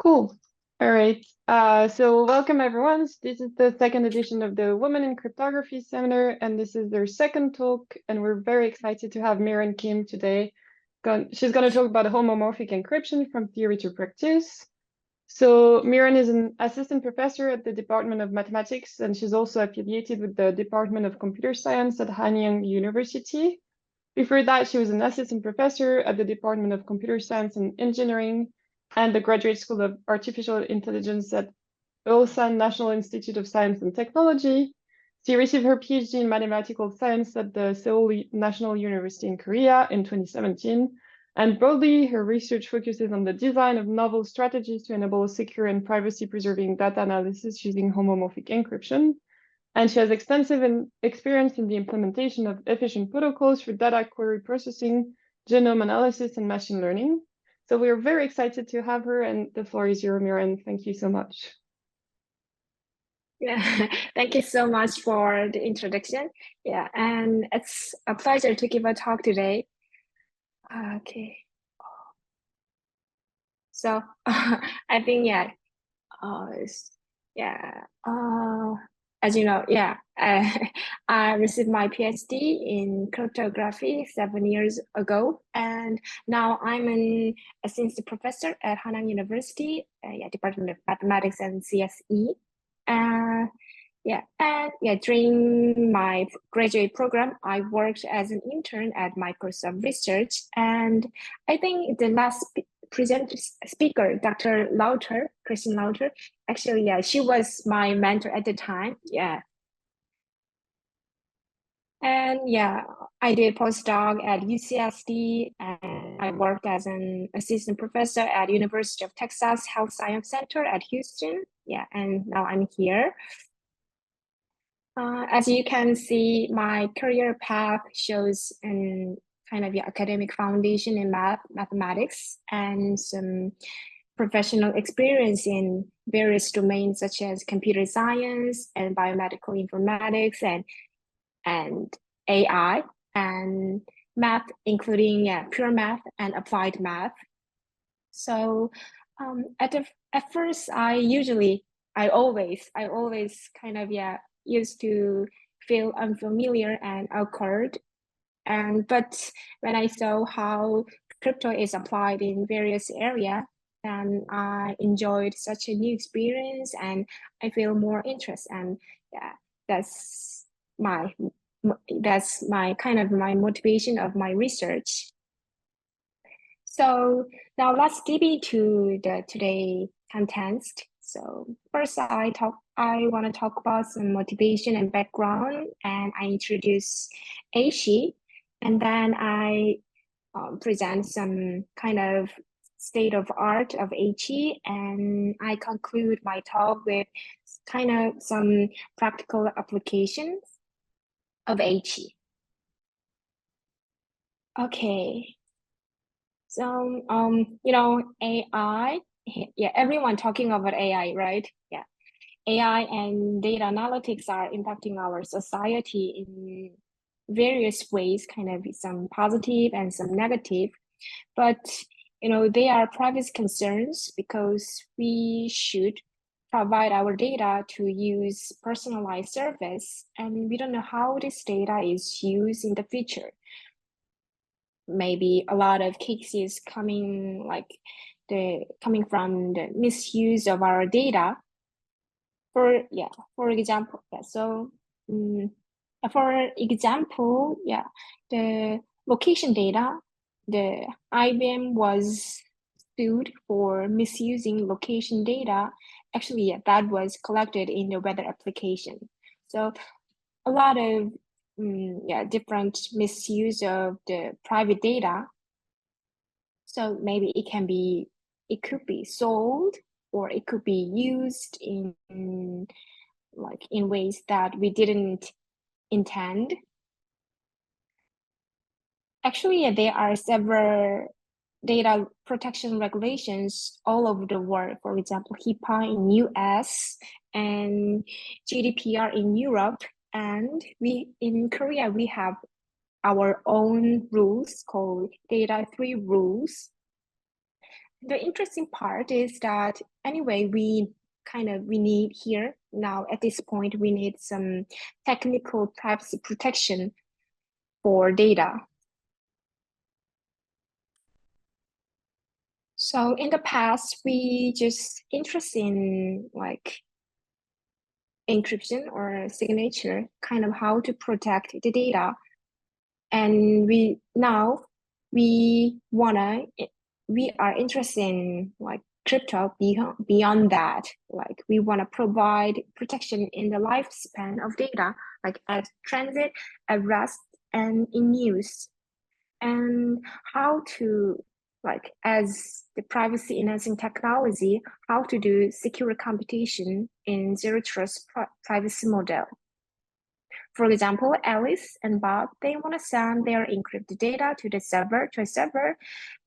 Cool. All right. So welcome everyone. This is the second edition of the Women in Cryptography Seminar, and this is their second talk. And we're very excited to have Miran Kim today. She's going to talk about homomorphic encryption from theory to practice. So Miran is an assistant professor at the Department of Mathematics, and she's also affiliated with the Department of Computer Science at Hanyang University. Before that, she was an assistant professor at the Department of Computer Science and Engineering and the Graduate School of Artificial Intelligence at Ulsan National Institute of Science and Technology. She received her PhD in mathematical science at the Seoul National University in Korea in 2017. And broadly, her research focuses on the design of novel strategies to enable secure and privacy-preserving data analysis using homomorphic encryption. And she has extensive experience in the implementation of efficient protocols for data query processing, genome analysis, and machine learning. So we are very excited to have her, and the floor is yours, Miran. Thank you so much. Yeah, thank you so much for the introduction. Yeah, and it's a pleasure to give a talk today. Okay. So I think as you know, I received my PhD in cryptography 7 years ago, and now I'm an assistant professor at Hanyang University, Department of Mathematics and CSE. During my graduate program, I worked as an intern at Microsoft Research, and I think the last speaker, Dr. Lauter, Christine Lauter, actually, she was my mentor at the time. And I did postdoc at UCSD, and I worked as an assistant professor at University of Texas Health Science Center at Houston. And now I'm here. As you can see, my career path shows an kind of academic foundation in mathematics and some professional experience in various domains such as computer science and biomedical informatics and AI and math, including pure math and applied math. So at first, I always kind of used to feel unfamiliar and awkward. But when I saw how crypto is applied in various areas, and I enjoyed such a new experience, and I feel more interest. And that's my kind of my motivation of my research. So now let's dig into the today contents. So first, I want to talk about some motivation and background, and I introduce Aishi, and then I present some kind of state of art of Aichi, and I conclude my talk with kind of some practical applications of Aichi. Okay. So, AI, everyone talking about AI, right? AI and data analytics are impacting our society in various ways, kind of some positive and some negative. But, they are privacy concerns because we should provide our data to use personalized service, and we don't know how this data is used in the future. Maybe a lot of cases coming from the misuse of our data. For example, the location data, the IBM was sued for misusing location data. Actually, that was collected in the weather application. So a lot of different misuse of the private data. So maybe it could be sold, or it could be used in ways that we didn't intend. Actually, there are several data protection regulations all over the world. For example, HIPAA in US and GDPR in Europe. And in Korea, we have our own rules called Data 3 rules. the interesting part is that anyway, we need here now at this point, we need some technical privacy protection for data. So in the past, we just interested in like encryption or signature, kind of how to protect the data. And we are interested in like crypto beyond that. Like we want to provide protection in the lifespan of data, like at transit, at rest, and in use. And how to, like as the privacy enhancing technology, how to do secure computation in zero trust privacy model. For example, Alice and Bob, they want to send their encrypted data to a server,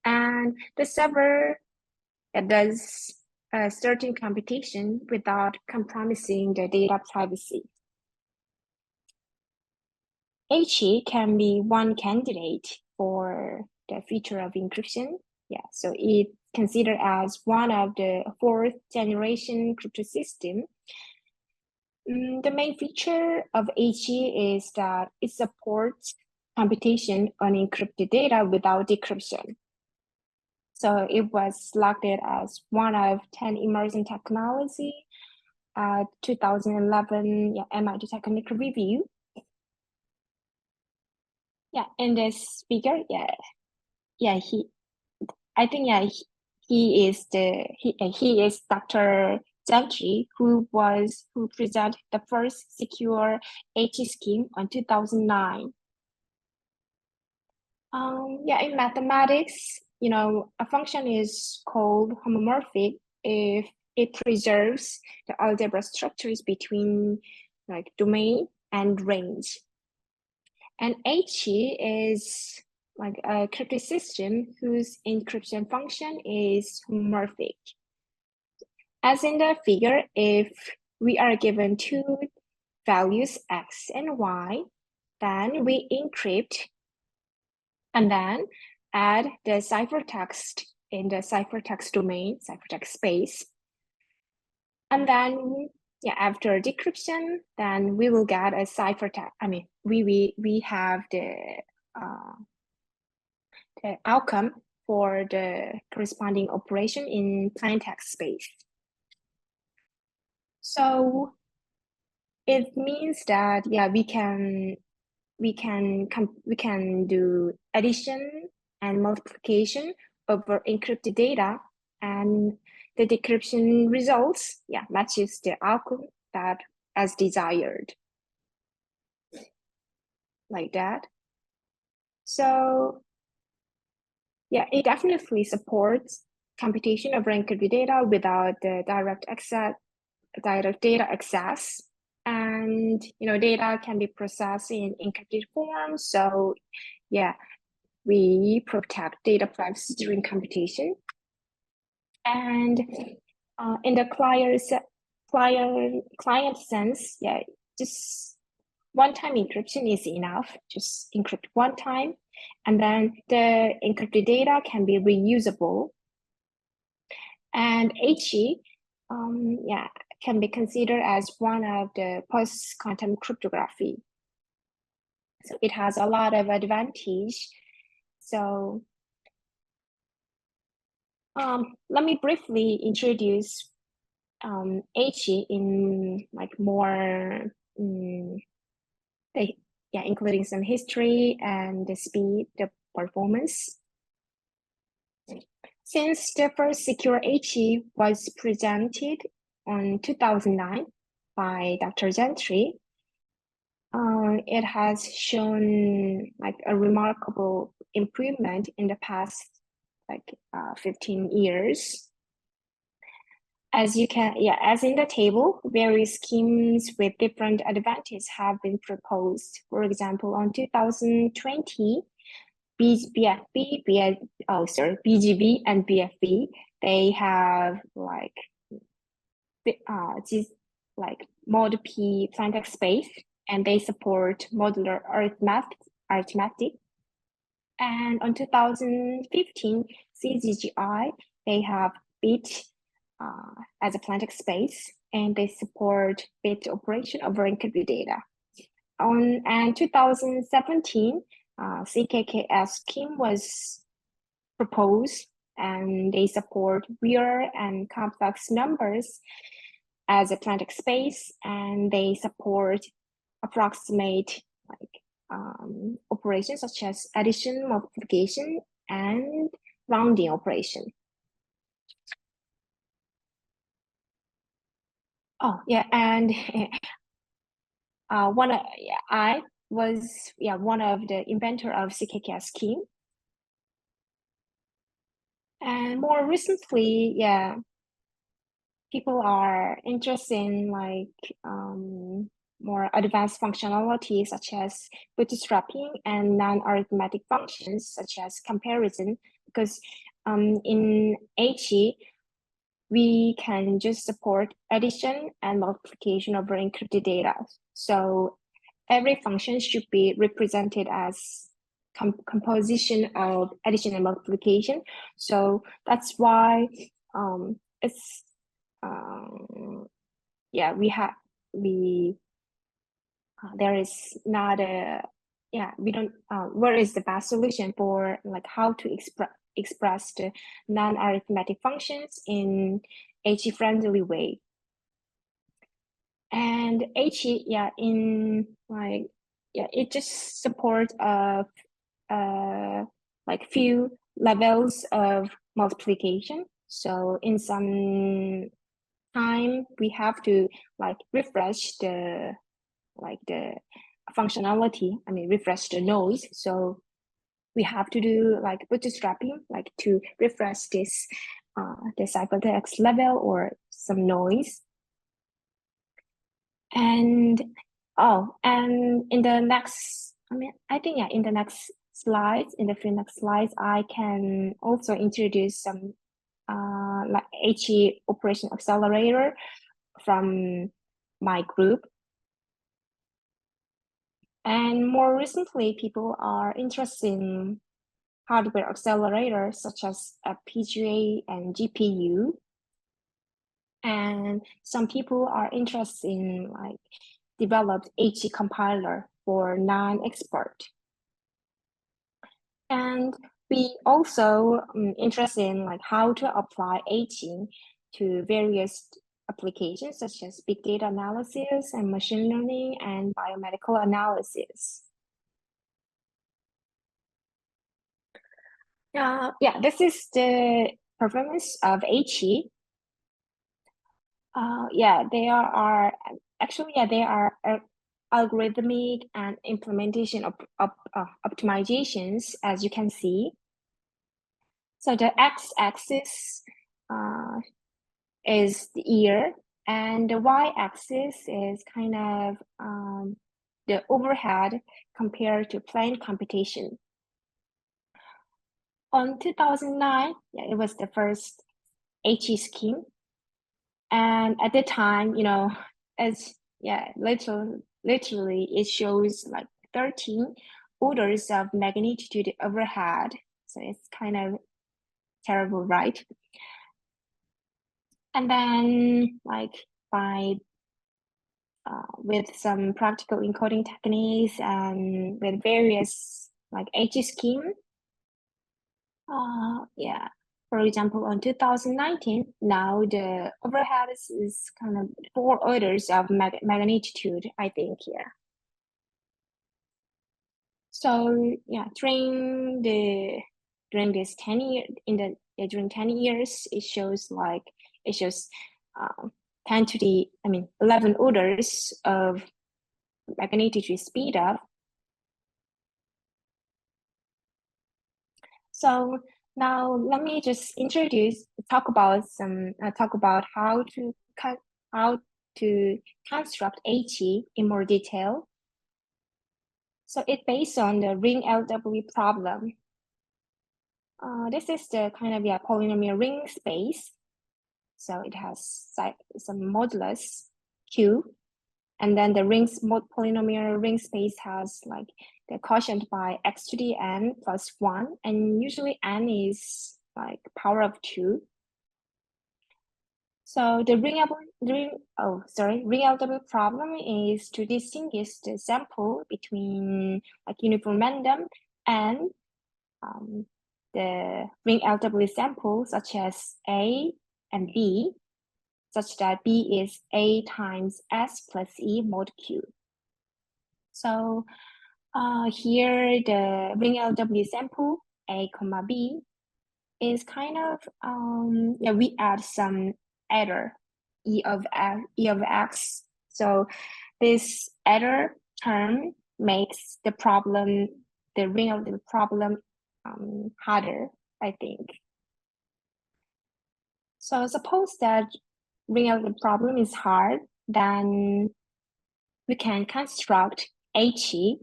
and the server does a certain computation without compromising the data privacy. HE can be one candidate for the feature of encryption. Yeah, so it's considered as one of the fourth generation crypto system. The main feature of HE is that it supports computation on encrypted data without decryption. So it was selected as one of 10 emerging technology at 2011 MIT Technical Review. Yeah, and the speaker, he is Dr. Gentry, who presented the first secure HE scheme on 2009. In mathematics, a function is called homomorphic if it preserves the algebra structures between like domain and range. And HE is like a cryptic system whose encryption function is homomorphic. As in the figure, if we are given two values X and Y, then we encrypt and then add the ciphertext in the ciphertext domain, ciphertext space. And then after decryption, then we will get a ciphertext. I mean, we have the outcome for the corresponding operation in plaintext space. So it means that we can do addition and multiplication over encrypted data, and the decryption results matches the outcome that as desired, like that. So it definitely supports computation over encrypted data without the direct data access. And data can be processed in encrypted form. So we protect data privacy during computation. And in the client sense, just one-time encryption is enough. Just encrypt one time, and then the encrypted data can be reusable. And HE, can be considered as one of the post-quantum cryptography. So it has a lot of advantage. So let me briefly introduce HE in like more, including some history and the speed, the performance. Since the first secure HE was presented on 2009 by Dr. Gentry, it has shown like a remarkable improvement in the past 15 years. As you can, as in the table, various schemes with different advantages have been proposed. For example, on 2020, BGB and BFB, they have mod P plaintext space, and they support modular arithmetic. And on 2015, CGGI they have bit as a plain text space, and they support bit operation over encrypted data. And 2017, CKKS scheme was proposed, and they support real and complex numbers as a plain text space, and they support approximate operations such as addition, multiplication, and rounding operation. Oh yeah, and I was one of the inventor of CKK scheme, and more recently, people are interested in more advanced functionality such as bootstrapping and non-arithmetic functions such as comparison, because in HE, we can just support addition and multiplication over encrypted data. So every function should be represented as composition of addition and multiplication. So that's why it's there is not a we don't where is the best solution for like how to express the non-arithmetic functions in HE friendly way. And HE it just supports like few levels of multiplication. So in some time we have to like refresh the functionality, refresh the noise. So we have to do like bootstrapping, like to refresh this the ciphertext level or some noise. And in the next, in the next slides, in the few next slides, I can also introduce some like HE operation accelerator from my group. And more recently, people are interested in hardware accelerators such as FPGA and GPU. And some people are interested in like developed HE compiler for non-expert. And we also interested in like how to apply HE to various applications such as big data analysis and machine learning and biomedical analysis. This is the performance of HE. They are algorithmic and implementation of optimizations, as you can see. So the x-axis is the year, and the y-axis is kind of the overhead compared to plain computation. On 2009, it was the first HE scheme. And at the time, literally it shows like 13 orders of magnitude overhead. So it's kind of terrible, right? And then with some practical encoding techniques and with various like HE scheme, for example, on 2019, now the overhead is kind of 4 orders of magnitude, I think, here. So during this 10 years, during 10 years, it shows 10 to the 11 orders of magnitude speed up. So now let me just talk about how to construct HE in more detail. So it's based on the ring LW problem. This is the kind of polynomial ring space. So it has some modulus Q, and then the polynomial ring space has like the quotient by x to the n plus 1, and usually n is like power of 2. So the ring algebra problem is to distinguish the sample between like uniform random and the ring algebra sample such as A and B, such that B is A times S plus E mod Q. So here the ring LW sample A comma B is kind of we add some error E of X. So this error term makes the problem, the ring of the problem harder, I think. So suppose that ring of the problem is hard, then we can construct HE.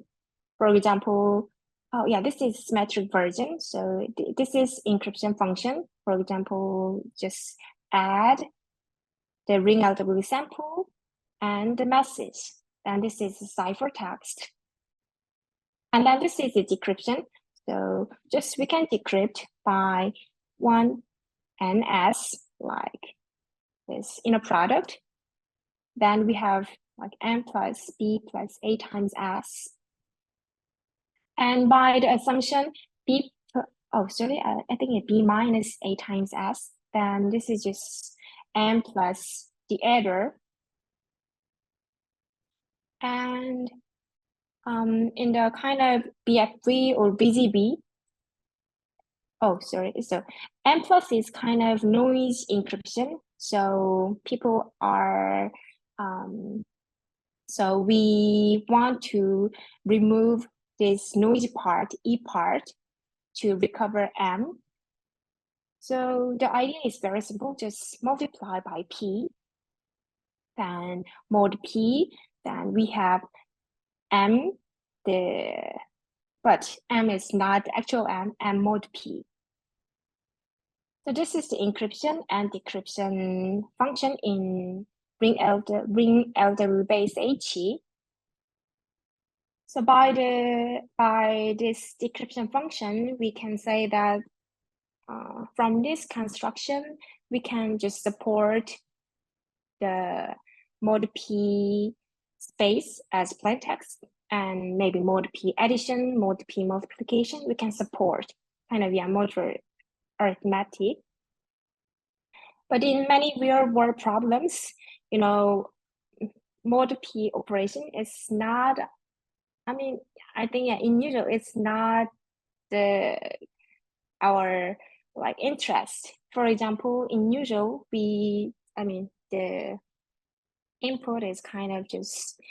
For example, oh yeah, this is symmetric version. So this is encryption function. For example, just add the ring LW sample and the message. And this is ciphertext. And then this is the decryption. So just we can decrypt by 1 and S, like this inner product. Then we have like n plus b plus a times s. And by the assumption b, I think it's b minus a times s, then this is just n plus the error. And in the kind of BFV or BGB, so n plus is kind of noise encryption. So people are, so we want to remove this noisy part, E part, to recover M. So the idea is very simple, just multiply by P, then mod P, then we have M, but M is not the actual M mod P. So this is the encryption and decryption function in ring elder base HE. So by this decryption function, we can say that from this construction, we can just support the mod P space as plain text, and maybe mod P addition, mod P multiplication. We can support kind of modular arithmetic. But in many real world problems, mod P operation is not, I think in usual it's not our like interest. For example, in usual, the input is kind of just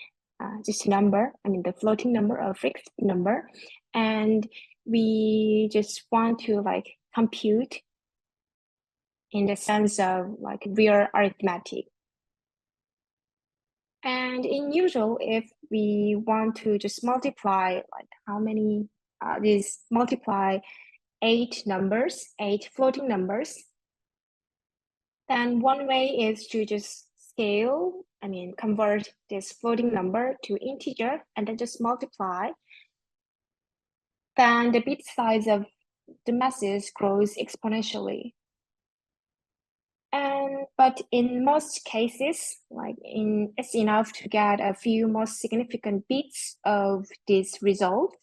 number, the floating number or fixed number, and we just want to like compute in the sense of like real arithmetic. And in usual, if we want to just multiply like how many multiply 8 floating numbers, then one way is to just convert this floating number to integer and then just multiply. Then the bit size of the message grows exponentially. But in most cases, it's enough to get a few most significant bits of this result.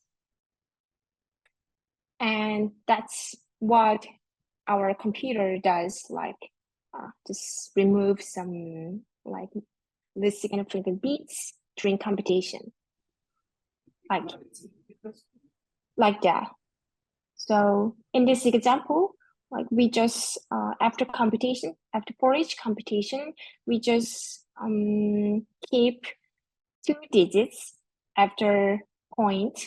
And that's what our computer does, just remove some the significant bits during computation, like that. So in this example, we just after for each computation, we just keep 2 digits after point,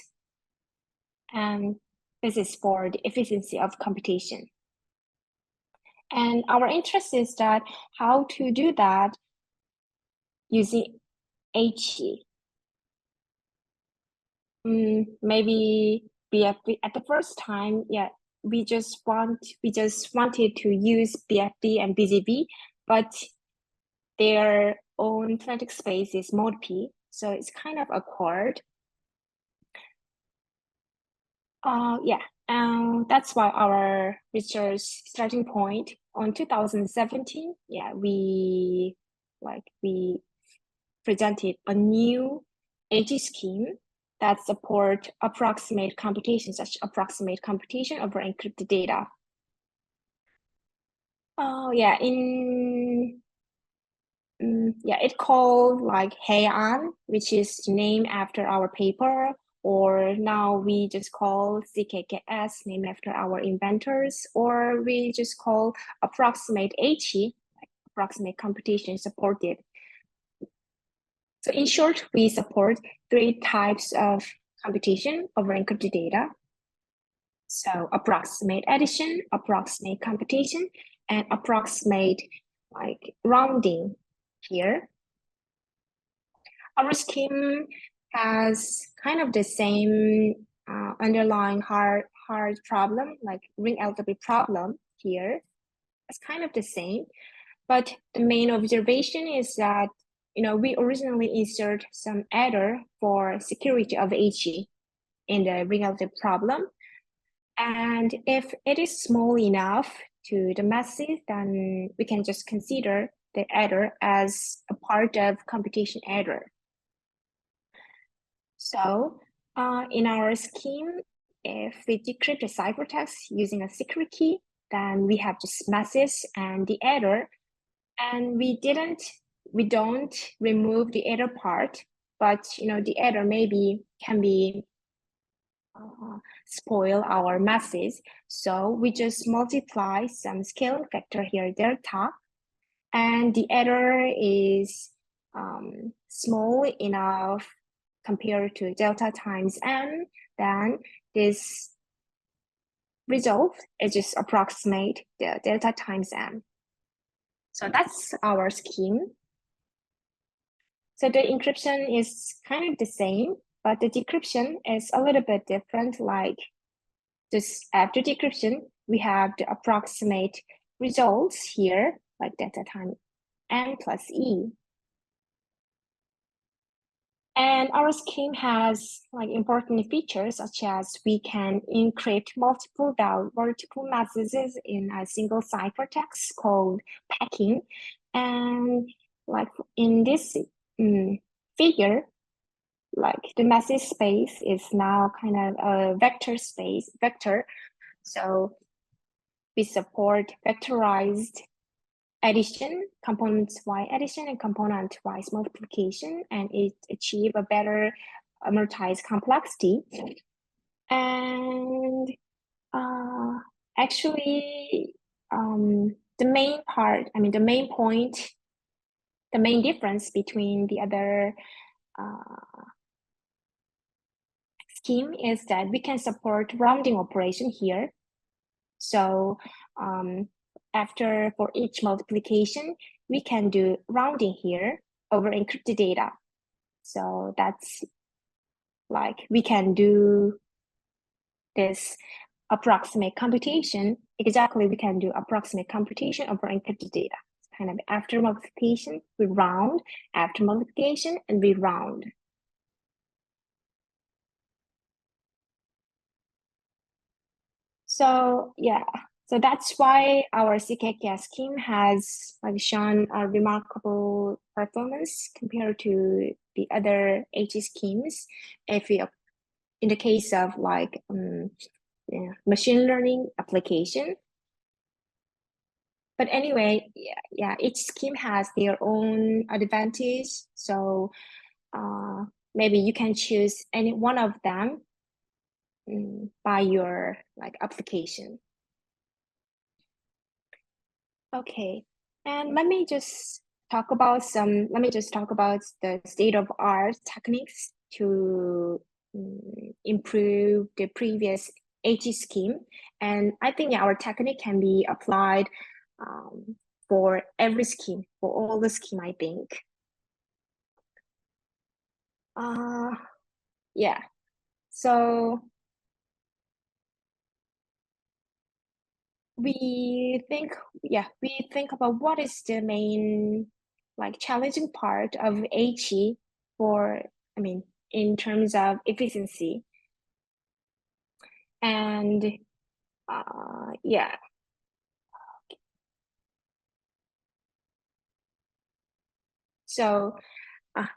and this is for the efficiency of computation. And our interest is that how to do that using HE. Maybe BFD at the first time, we just wanted to use BFD and BGB, but their own kinetic space is mod P, so it's kind of awkward. Yeah, that's why our research starting point on 2017, yeah, we presented a new AG scheme that support approximate computation, such approximate computation over encrypted data. Oh yeah, it called like Heian, which is named after our paper, or now we just call CKKS, named after our inventors, or we just call approximate HE, like approximate computation supported. So in short, we support 3 types of computation over encrypted data. So approximate addition, approximate computation, and approximate like rounding here. Our scheme has kind of the same underlying hard problem, like ring algebra problem here. It's kind of the same, but the main observation is that we originally insert some adder for security of HE in the ring algebra problem. And if it is small enough to the masses, then we can just consider the adder as a part of computation adder. So in our scheme, if we decrypt the ciphertext using a secret key, then we have just masses and the adder, and we don't remove the adder part, but the adder maybe can be spoil our masses. So we just multiply some scaling factor here, delta, and the adder is small enough compared to delta times m, then this result is just approximate the delta times m. So that's our scheme. So the encryption is kind of the same, but the decryption is a little bit different. Like just after decryption, we have the approximate results here, like delta times m plus e. And our scheme has like important features such as we can encrypt multiple masses in a single ciphertext called packing. And like in this figure, like the message space is now kind of a vector. So we support vectorized addition, component-wise addition, and component-wise multiplication, and it achieve a better amortized complexity. And actually, the main difference between the other scheme is that we can support rounding operation here. So for each multiplication, we can do rounding here over encrypted data. So that's like we can do this approximate computation. Exactly, we can do approximate computation over encrypted data. It's kind of after multiplication, we round, after multiplication, and we round. So yeah, so that's why our CKK scheme has like shown a remarkable performance compared to the other HE schemes. If we, in the case of like machine learning application. But anyway, yeah, each scheme has their own advantage. So maybe you can choose any one of them by your like application. Okay, and let me just talk about the state of art techniques to improve the previous HE scheme. And I think our technique can be applied for every scheme, for all the scheme, I think. Yeah, so we think about what is the main like challenging part of HE in terms of efficiency. And yeah. So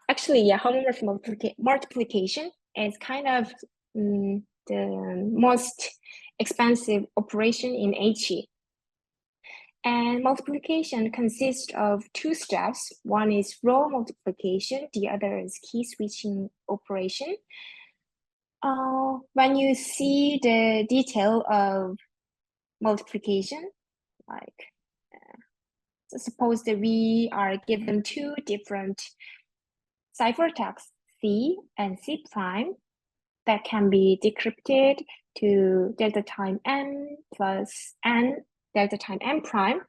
actually, yeah, homomorphic multiplication is kind of the most expensive operation in HE. And multiplication consists of two steps. One is row multiplication, the other is key switching operation. When you see the detail of multiplication, like so suppose that we are given two different ciphertexts C and C prime that can be decrypted to delta time n plus n delta time n prime.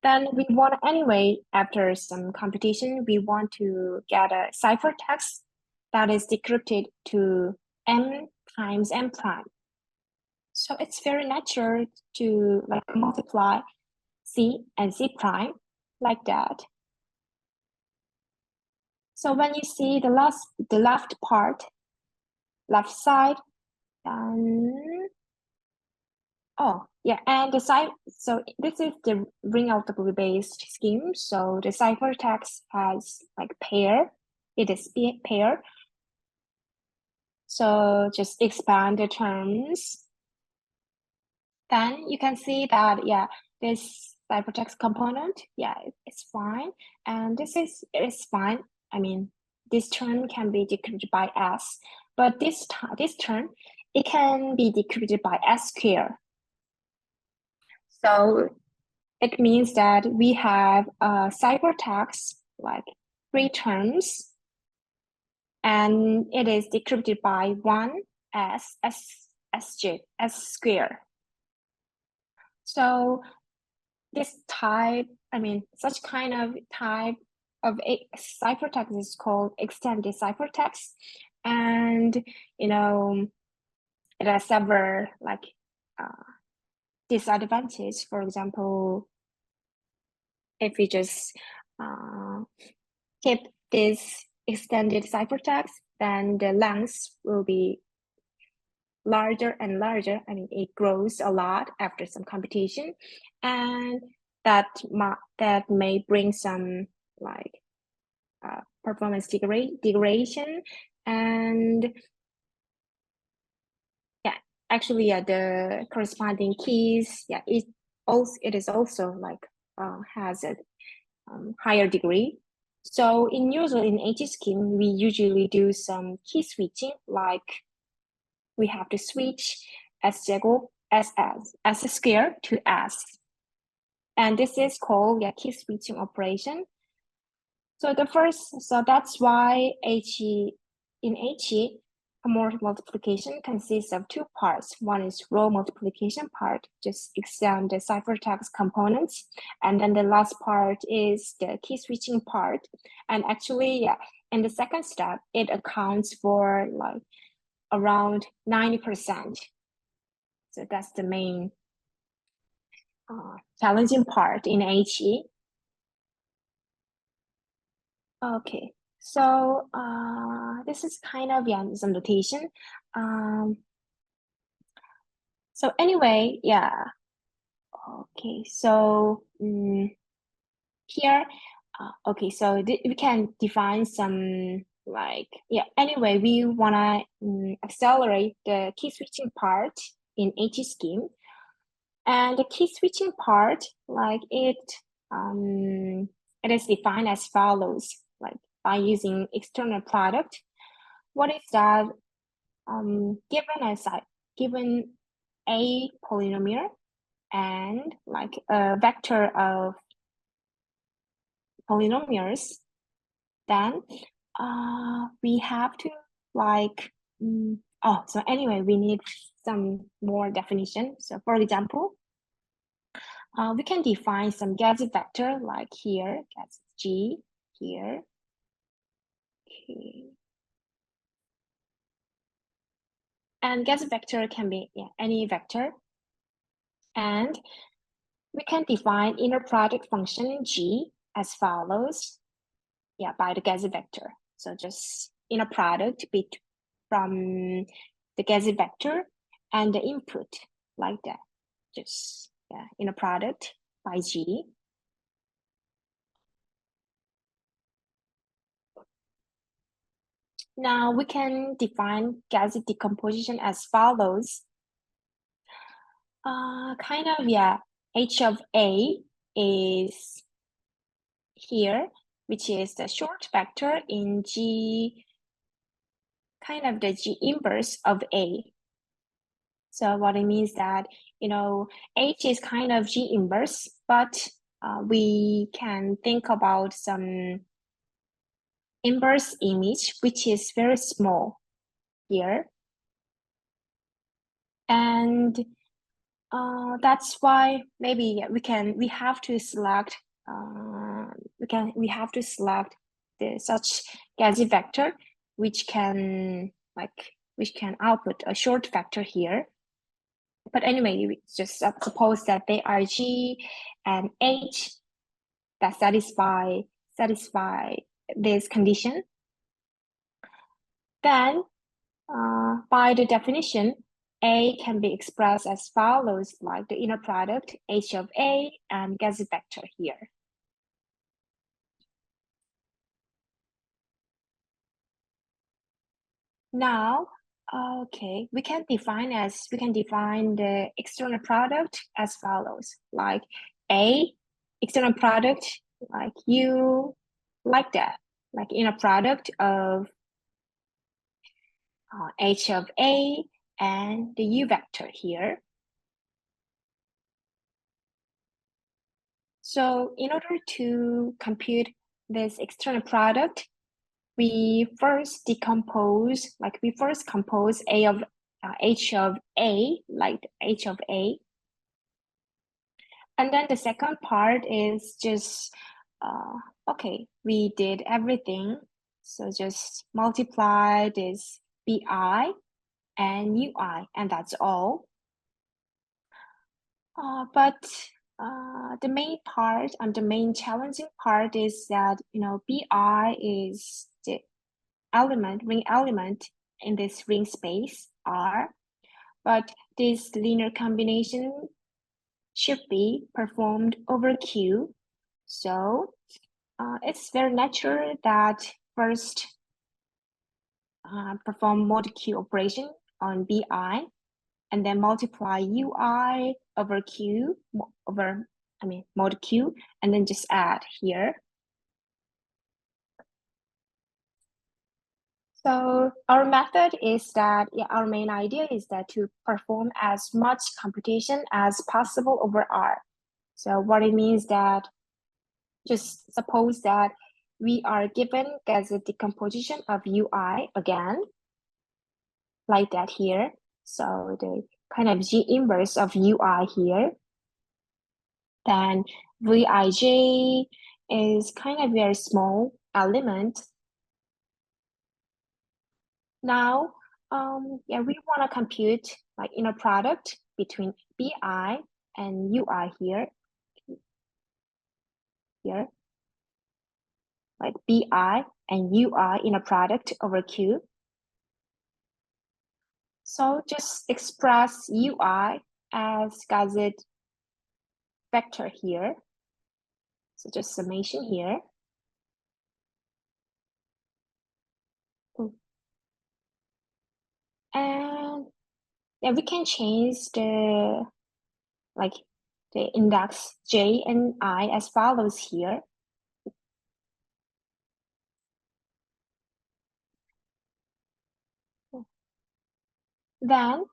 Then we want anyway, after some computation, we want to get a ciphertext that is decrypted to n times n prime. So it's very natural to like multiply C and C prime like that. So when you see the left part, left side, oh yeah, and the so this is the ring algebra based scheme. So the ciphertext has like pair, it is pair. So just expand the terms. Then you can see that, yeah, this ciphertext component, yeah, it's fine. And this is fine. I mean, this term can be decrypted by S, but this term, it can be decrypted by S square. So it means that we have a ciphertext, like 3 terms, and it is decrypted by 1 S square. So this type, I mean, such kind of type of a ciphertext is called extended ciphertext. And, you know, it has several like disadvantages. For example, if we just keep this extended ciphertext, then the length will be larger and larger. I mean, it grows a lot after some computation, and that may bring some like performance degradation. And yeah, actually, yeah, the corresponding keys, yeah, it is also like has a higher degree. So in H scheme, we usually do some key switching, like we have to switch S square to S. And this is called key switching operation. So that's why in HE, homomorphic multiplication consists of 2 parts. One is row multiplication part, just extend the ciphertext components. And then the last part is the key switching part. And actually, in the second step, it accounts for like around 90%. So that's the main challenging part in HE. Okay, so this is kind of some notation. So anyway, okay, so here, okay, so we can define some like, anyway, we wanna accelerate the key switching part in HE scheme. And the key switching part, like it is defined as follows, like by using external product. What is that? Given a polynomial and like a vector of polynomials, then we have to like, so anyway, we need some more definition. So for example, we can define some gadget vector like here, gadget G, here. Okay. And gadget vector can be any vector. And we can define inner product function G as follows, by the gadget vector. So just inner product from the gadget vector and the input like that, just in a product by G. Now we can define gaseous decomposition as follows. H of A is here, which is the short vector in G, kind of the G inverse of A. So what it means that, H is kind of G inverse, but we can think about some inverse image, which is very small here. And that's why maybe we have to select such gaseous vector which can output a short vector here. But anyway, we just suppose that they are G and H that satisfy this condition. Then by the definition, A can be expressed as follows, like the inner product H of A and gaseous vector here. Now, we can define the external product as follows, like A external product, like that, like inner product of H of A and the U vector here. So in order to compute this external product, we first compose H of A, like H of A. And then the second part is just, we did everything. So just multiply this BI and UI, and that's all. But the main part and the main challenging part is that, BI is the ring element in this ring space R, but this linear combination should be performed over Q. So it's very natural that first perform mod Q operation on BI and then multiply UI over Q mod Q, and then just add here. So our method is that, our main idea is that to perform as much computation as possible over R. So what it means that, just suppose that we are given gaseous decomposition of UI again, like that here. So the kind of G inverse of UI here. Then Vij is kind of very small element. Now, we want to compute like inner product between BI and UI here, like BI and UI inner product over Q. So just express UI as gaseous vector here. So just summation here. And we can change the index J and I as follows here. Then,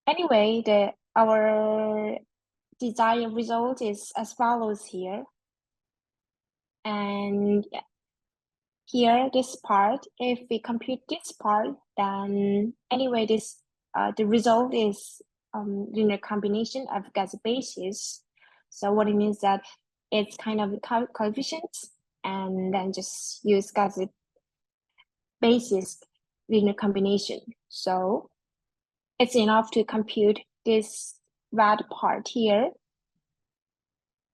anyway, our desired result is as follows here. And here, this part, if we compute this part, then anyway, the result is linear combination of gas bases. So what it means that it's kind of coefficients, and then just use gas basis linear combination. So it's enough to compute this red part here.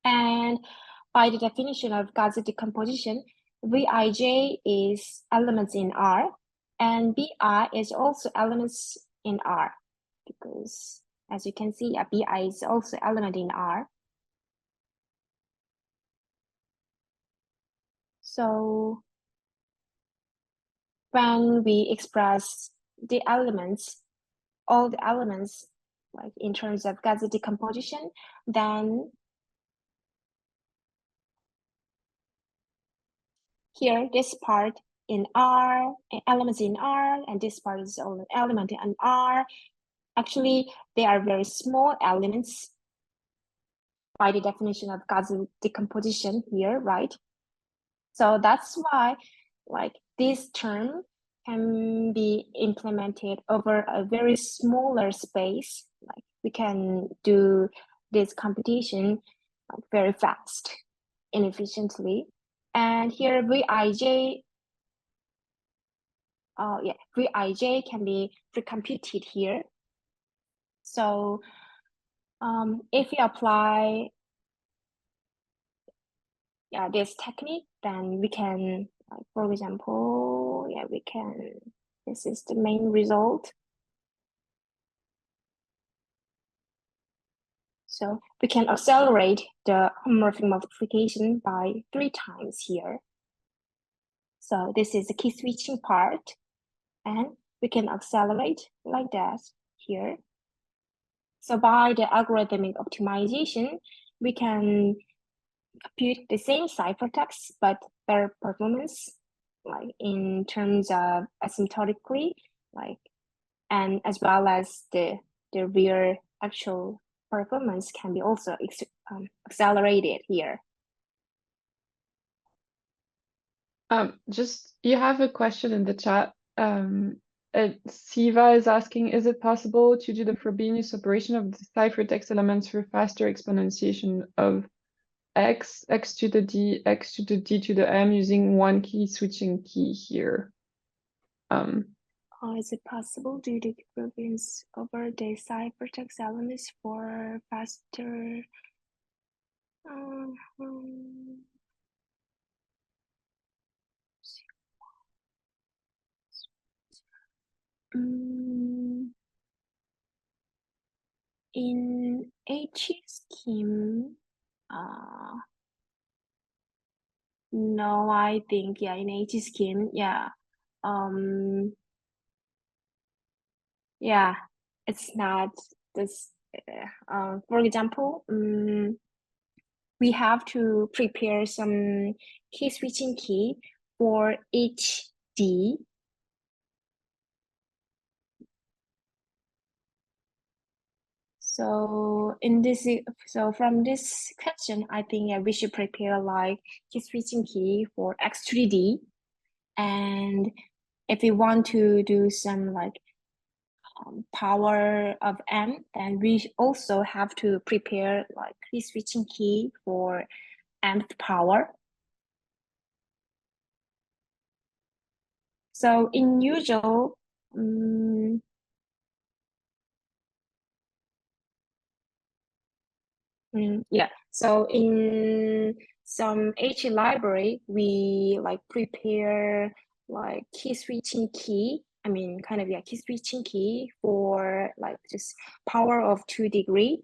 And by the definition of gaseous decomposition, Vij is elements in R, and Bi is also elements in R. because as you can see, BI is also element in R. So when we express the elements, all the elements, like in terms of gas decomposition, then here, this part in R, elements in R, and this part is all element in R. Actually, they are very small elements by the definition of gas decomposition here, right? So that's why, like, this term can be implemented over a very smaller space. Like, we can do this computation like, very fast and efficiently. And here Vij, Vij can be pre-computed here. So if we apply this technique, then we can, like, for example, we can, this is the main result. So we can accelerate the homomorphic multiplication by 3 times here. So this is the key switching part, and we can accelerate like that here. So by the algorithmic optimization, we can compute the same ciphertext, but better performance, like in terms of asymptotically, like, and as well as the real actual performance can be also accelerated here. Just you have a question in the chat. Siva is asking, is it possible to do the Frobenius operation of the ciphertext elements for faster exponentiation of x to the d, x to the d to the m using one key switching key here? Is it possible to do the Frobenius over the ciphertext elements for faster? In H scheme, no, I think in H scheme, it's not this. For example, we have to prepare some key switching key for each D. So from this question, I think we should prepare like key switching key for X to the D. And if we want to do some like power of M, then we also have to prepare like key switching key for mth power. So in usual, so in some H library, we like prepare like key switching key. I mean, kind of key switching key for like just power of 2 degree.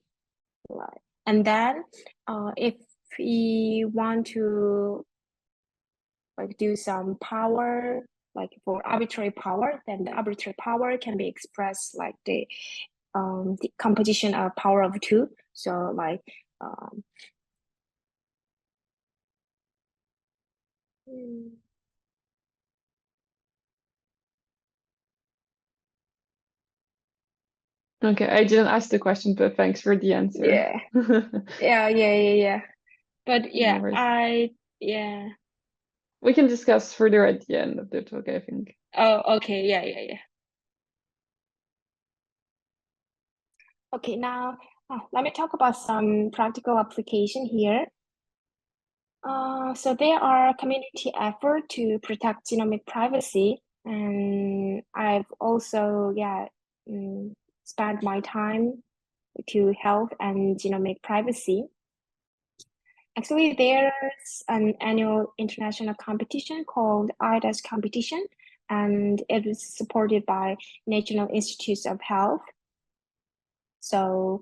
And then if we want to like do some power, like for arbitrary power, then the arbitrary power can be expressed like the composition of power of 2. So like Okay, I didn't ask the question, but thanks for the answer. Yeah. But No worries. We can discuss further at the end of the talk, I think. Oh, okay. Yeah. Okay, now let me talk about some practical application here. So there are community effort to protect genomic privacy, and I've also spent my time to health and genomic privacy. Actually, there's an annual international competition called IDAS competition, and it is supported by National Institutes of Health. So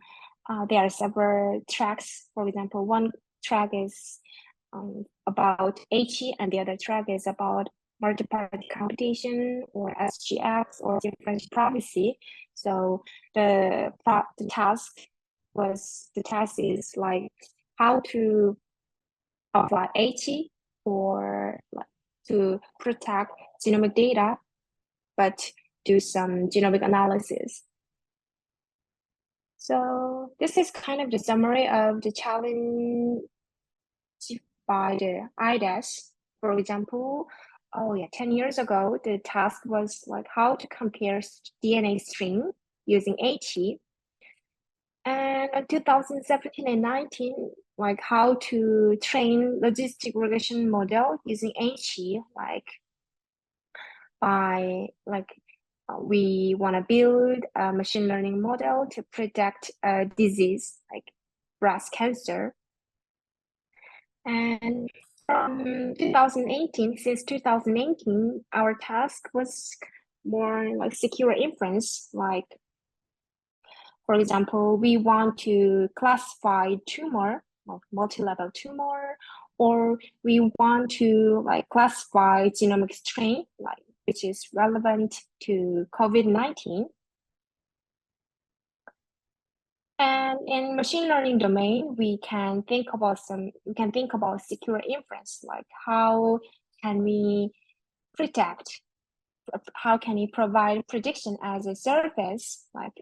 there are several tracks. For example, one track is about HE, and the other track is about multi-party computation or SGX or differential privacy. So the task is like how to apply HE or to protect genomic data, but do some genomic analysis. So this is kind of the summary of the challenge by the IDAS. For example, 10 years ago, the task was like how to compare DNA string using HE. And in 2017 and 19, like how to train logistic regression model using HE, like by we want to build a machine learning model to predict a disease like breast cancer. And from 2018, since 2018, our task was more like secure inference. Like, for example, we want to classify tumor, like multi-level tumor, or we want to like classify genomic strain, like which is relevant to COVID-19. And in machine learning domain, we can think about secure inference, like how can we protect, how can we provide prediction as a service, like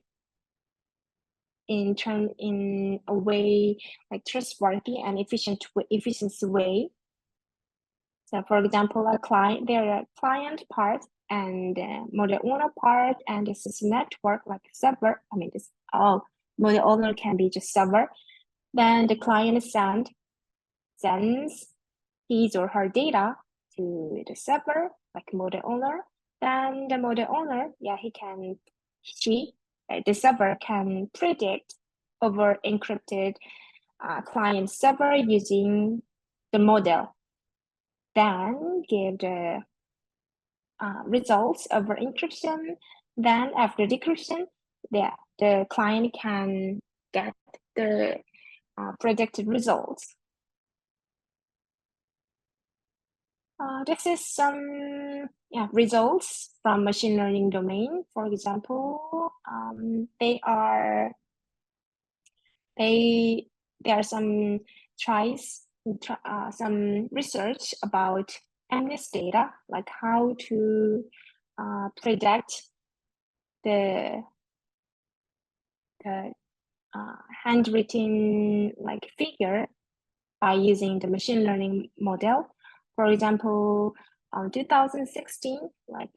in a way like trustworthy and efficient way. So for example, there are client part and model owner part and the system network like server. I mean, this all model owner can be just server. Then the client sends his or her data to the server, like model owner. Then the model owner, the server can predict over encrypted client server using the model. Then give the results over encryption. Then after decryption, the client can get the predicted results. This is some results from machine learning domain. For example, there are some some research about MS data, like how to predict the handwritten like figure by using the machine learning model. For example, 2016, like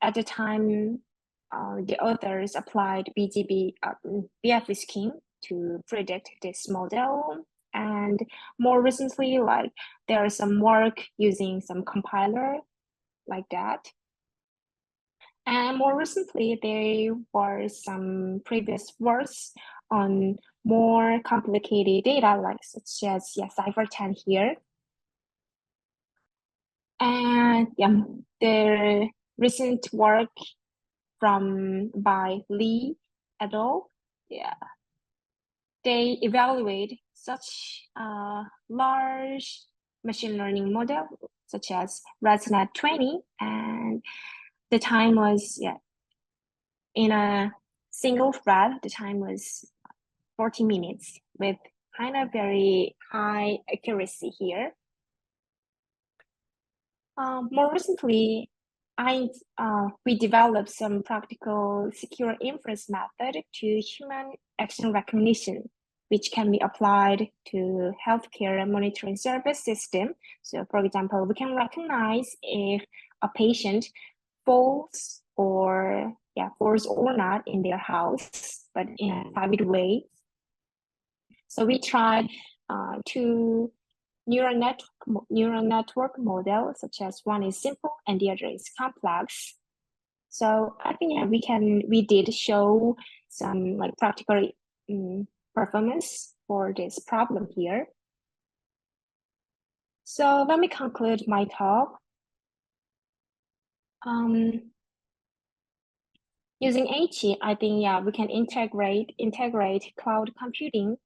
at the time, the authors applied BFV scheme to predict this model. And more recently, like there is some work using some compiler like that. And more recently, there were some previous works on more complicated data, like such as Cypher10 here. And the recent work by Lee et al. They evaluate such a large machine learning model, such as ResNet 20, and the time was in a single thread. The time was 40 minutes with kind of very high accuracy here. More recently, we developed some practical secure inference method to human action recognition, which can be applied to healthcare monitoring service system. So for example, we can recognize if a patient falls or not in their house, but in a private way. So we tried two neural network model, such as one is simple and the other is complex. So I think we did show some like practical performance for this problem here. So let me conclude my talk. Using HE, I think, yeah, we can integrate cloud computing,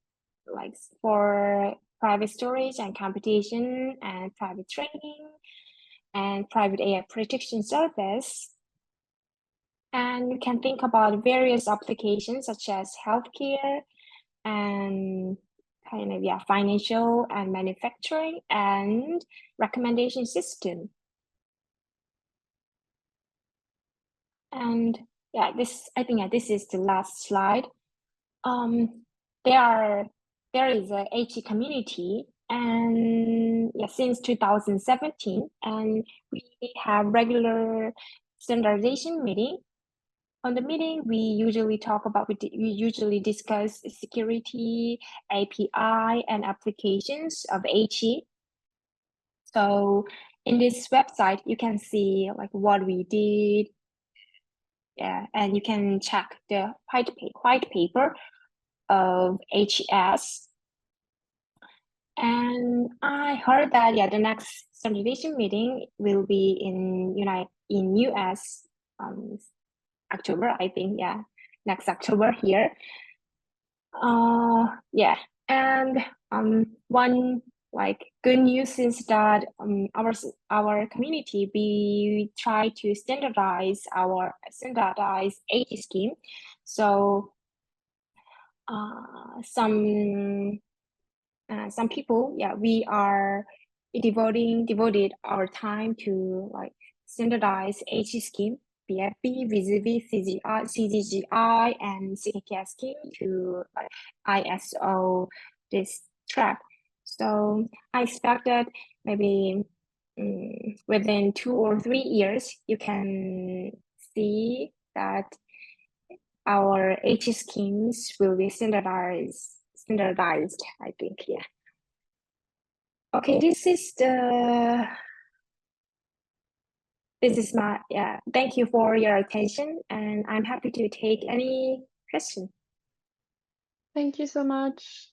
like for private storage and computation and private training and private AI protection service. And we can think about various applications such as healthcare and kind of, yeah, financial and manufacturing and recommendation system. And yeah, I think this is the last slide. There is a HE community, and yeah, since 2017, and we have regular standardization meeting. On the meeting, we usually discuss security, API, and applications of HE. So in this website, you can see like what we did. Yeah, and you can check the white paper of HES. And I heard that, yeah, the next standardization meeting will be in US October, I think, yeah, next October here. Yeah, and one like good news is that our community, we try to standardize HE scheme. So some people, yeah, we are devoted our time to like standardize HE scheme, BFB, VZV, CGI, and CKK scheme to ISO this track. So I expect that maybe within 2 or 3 years, you can see that our HE schemes will be standardized, I think, yeah. Okay, this is my, yeah, thank you for your attention, and I'm happy to take any question. Thank you so much.